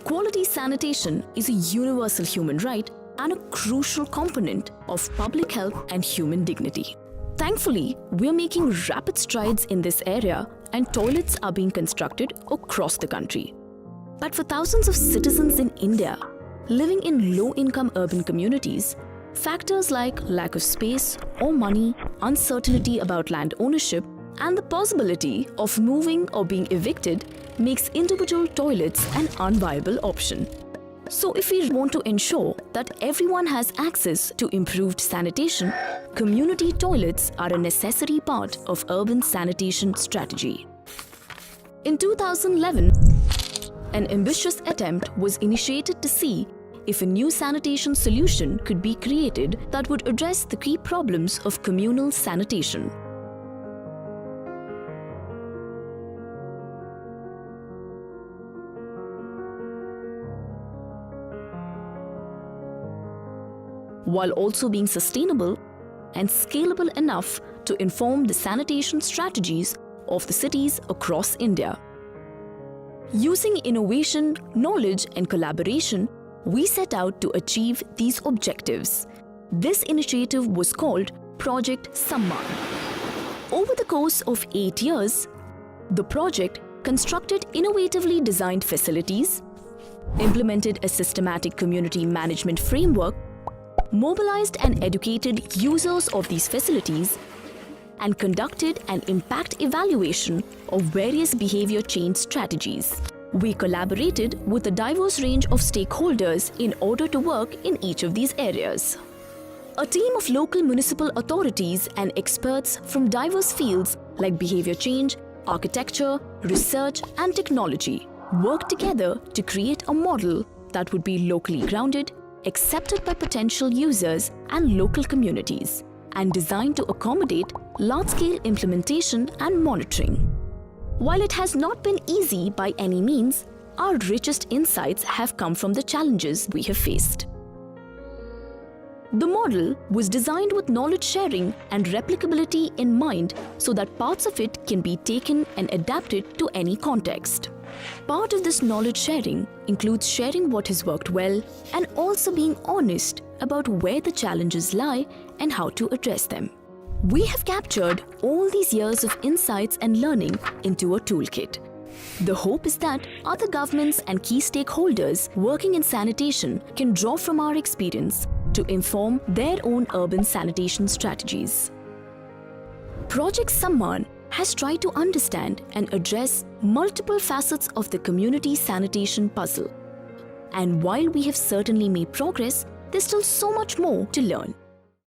Quality sanitation is a universal human right and a crucial component of public health and human dignity. Thankfully, we are making rapid strides in this area and toilets are being constructed across the country. But for thousands of citizens in India living in low-income urban communities, factors like lack of space or money, uncertainty about land ownership, and the possibility of moving or being evicted makes individual toilets an unviable option. So if we want to ensure that everyone has access to improved sanitation, community toilets are a necessary part of urban sanitation strategy. In 2011, an ambitious attempt was initiated to see if a new sanitation solution could be created that would address the key problems of communal sanitation. While also being sustainable and scalable enough to inform the sanitation strategies of the cities across India. Using innovation, knowledge, and collaboration, we set out to achieve these objectives. This initiative was called Project Samman. Over the course of 8 years, the project constructed innovatively designed facilities, implemented a systematic community management framework, mobilized and educated users of these facilities, and conducted an impact evaluation of various behavior change strategies. We collaborated with a diverse range of stakeholders in order to work in each of these areas. A team of local municipal authorities and experts from diverse fields like behavior change, architecture, research, and technology worked together to create a model that would be locally grounded, accepted by potential users and local communities, and designed to accommodate large-scale implementation and monitoring. While it has not been easy by any means, our richest insights have come from the challenges we have faced. The model was designed with knowledge sharing and replicability in mind so that parts of it can be taken and adapted to any context. Part of this knowledge sharing includes sharing what has worked well and also being honest about where the challenges lie and how to address them. We have captured all these years of insights and learning into a toolkit. The hope is that other governments and key stakeholders working in sanitation can draw from our experience to inform their own urban sanitation strategies. Project Samman has tried to understand and address multiple facets of the community sanitation puzzle. And while we have certainly made progress, there's still so much more to learn.